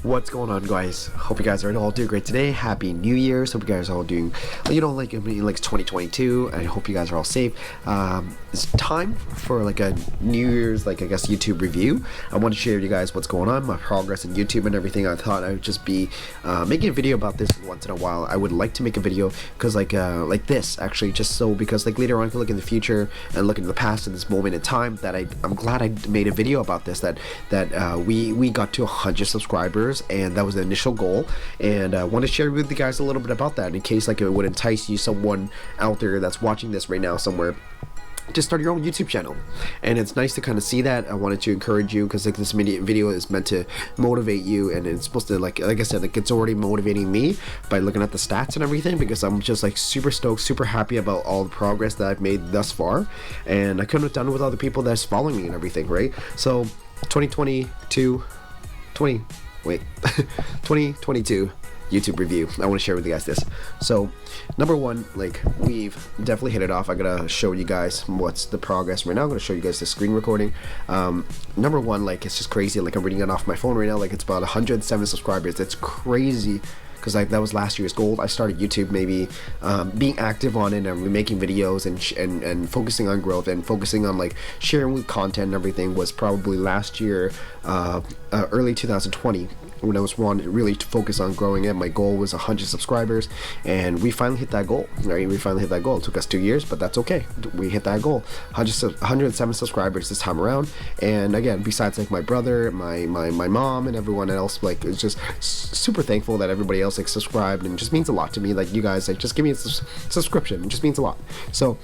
What's going on, guys? Hope you guys are all doing great today. Happy New Year's. Hope you guys are all doing, like 2022. I hope you guys are all safe. It's time for like a New Year's, I guess, YouTube review. I want to share with you guys what's going on, my progress in YouTube and everything. I thought I would just be making a video about this once in a while. I would like to make a video because like this actually, just so because like later on I can look in the future and look into the past in this moment in time that I'm glad I made a video about this, that we got to 100 subscribers, and that was the initial goal, and I want to share with you guys a little bit about that in case like it would entice you, someone out there that's watching this right now somewhere, to start your own YouTube channel. And it's nice to kind of see that. I wanted to encourage you because like this video is meant to motivate you, and it's supposed to like I said, like it's already motivating me by looking at the stats and everything, because I'm just like super stoked, super happy about all the progress that I've made thus far, and I couldn't have done it without the people that's following me and everything, right? So 2022 YouTube review. I want to share with you guys this. So number one, like we've definitely hit it off. I gotta show you guys what's the progress right now. I'm gonna show you guys the screen recording. Number one, like it's just crazy. Like I'm reading it off my phone right now. Like it's about 107 subscribers. That's crazy, because like that was last year's goal. I started YouTube maybe being active on it and making videos and focusing on growth and focusing on like sharing with content and everything was probably last year, early 2020, when I was really to focus on growing it. My goal was 100 subscribers, and we finally hit that goal, right? We finally hit that goal. It took us 2 years, but that's okay. We hit that goal. 107 subscribers this time around. And again, besides like my brother, my mom, and everyone else, like it's just super thankful that everybody else like subscribed, and it just means a lot to me. Like you guys, like just give me a subscription. It just means a lot. So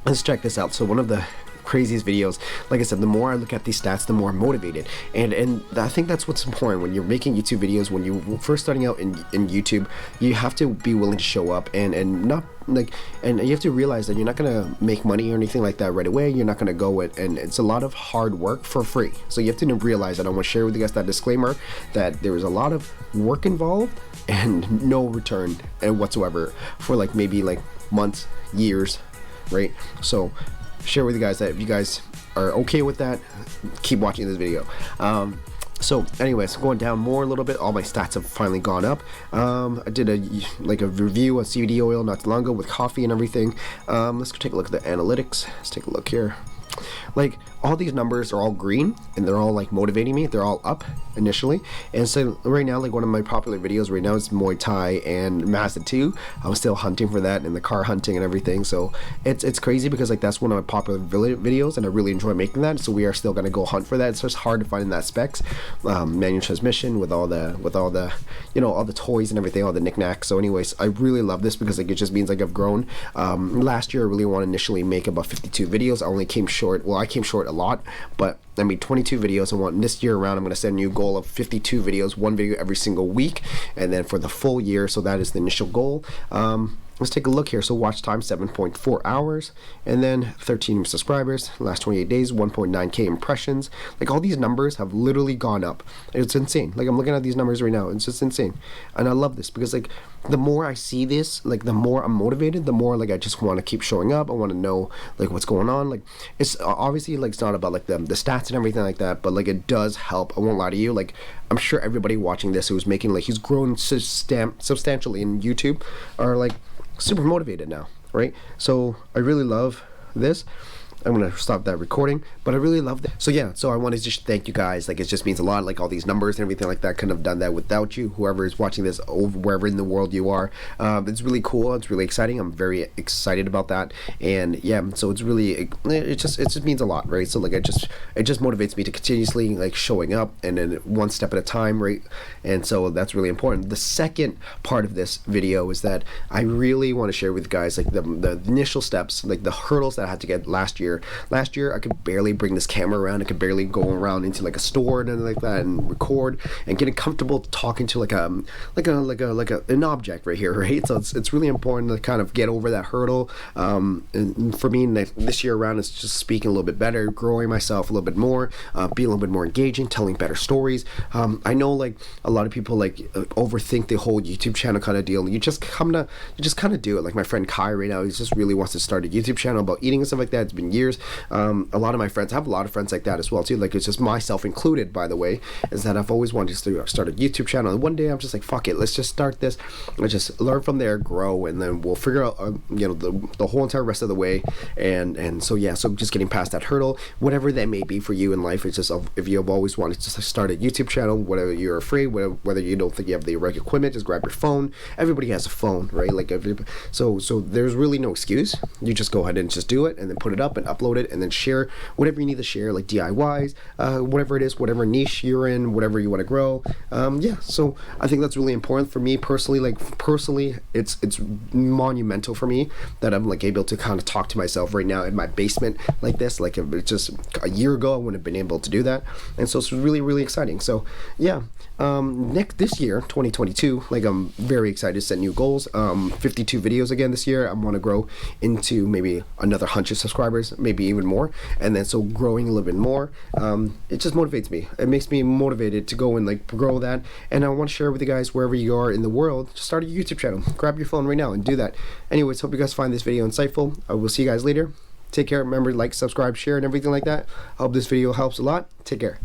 let's check this out. So one of the craziest videos, like I said, the more I look at these stats, the more I'm motivated, and I think that's what's important when you're making YouTube videos. When you're first starting out in YouTube, you have to be willing to show up and not like, and you have to realize that you're not gonna make money or anything like that right away. You're not gonna go it, and it's a lot of hard work for free. So you have to realize that. I want to share with you guys that disclaimer, that there is a lot of work involved and no return and whatsoever for like maybe like months, years, right? So share with you guys that if you guys are okay with that, keep watching this video. So anyways, going down more a little bit, all my stats have finally gone up. I did a review of CBD oil not too long ago with coffee and everything. Let's go take a look at the analytics. Let's take a look here. Like all these numbers are all green, and they're all like motivating me. They're all up initially. And so right now, like one of my popular videos right now is Muay Thai and Mazda 2. I'm still hunting for that, and the car hunting and everything. So it's crazy, because like that's one of my popular videos, and I really enjoy making that. So we are still gonna go hunt for that. It's just hard to find in that specs, manual transmission with all the all the toys and everything, all the knickknacks. So anyways, I really love this because like it just means like I've grown. Last year I really wanted to initially make about 52 videos. I only came short. Well, I came short a lot, but I made 22 videos. I want this year around, I'm going to set a new goal of 52 videos, one video every single week, and then for the full year. So that is the initial goal. Let's take a look here. So watch time 7.4 hours, and then 13 subscribers last 28 days, 1.9k impressions. Like all these numbers have literally gone up. It's insane. Like I'm looking at these numbers right now. It's just insane, and I love this because like the more I see this, like the more I'm motivated, the more like I just want to keep showing up. I want to know like what's going on. Like it's obviously like it's not about like the stats and everything like that, but like it does help. I won't lie to you. Like I'm sure everybody watching this who's making like who's grown substantially in YouTube are like super motivated now, right? So I really love this. I'm gonna stop that recording, but I really love that. So yeah, so I want to just thank you guys. Like it just means a lot. Like all these numbers and everything like that, couldn't have done that without you. Whoever is watching this, over wherever in the world you are, it's really cool. It's really exciting. I'm very excited about that. And yeah, so it's really it just means a lot, right? So like it just motivates me to continuously like showing up, and then one step at a time, right? And so that's really important. The second part of this video is that I really want to share with you guys like the initial steps, like the hurdles that I had to get last year. Last year I could barely bring this camera around. I could barely go around into like a store and like that and record and getting comfortable talking to like an object right here, right? So it's really important to kind of get over that hurdle. And for me this year around, it's just speaking a little bit better, growing myself a little bit more, being a little bit more engaging, telling better stories. I know like a lot of people like overthink the whole YouTube channel kind of deal. You just kind of do it. Like my friend Kai right now, he just really wants to start a YouTube channel about eating and stuff like that. It's been years years. A lot of my friends, I have a lot of friends like that as well too. Like, it's just myself included, by the way, is that I've always wanted to start a YouTube channel. And one day I'm just like, fuck it, let's just start this. Let's just learn from there, grow, and then we'll figure out, you know, the whole entire rest of the way. And so yeah, so just getting past that hurdle, whatever that may be for you in life. It's just, if you've always wanted to start a YouTube channel, whether you're afraid, whether you don't think you have the right equipment, just grab your phone. Everybody has a phone, right? Like, so there's really no excuse. You just go ahead and just do it, and then put it up and upload it, and then share whatever you need to share, like DIYs, whatever it is, whatever niche you're in, whatever you want to grow. Yeah, so I think that's really important for me personally. Like, personally, it's monumental for me that I'm like able to kind of talk to myself right now in my basement like this. Like, if it's just a year ago, I wouldn't have been able to do that, and so it's really, really exciting. So yeah, this year, 2022, like, I'm very excited to set new goals. 52 videos again this year. I want to grow into maybe another 100 subscribers, maybe even more, and then so growing a little bit more. It just motivates me. It makes me motivated to go and like grow that, and I want to share with you guys wherever you are in the world. Just start a YouTube channel. Grab your phone right now and do that. Anyways, hope you guys find this video insightful. I will see you guys later. Take care. Remember, like, subscribe, share, and everything like that. I hope this video helps a lot. Take care.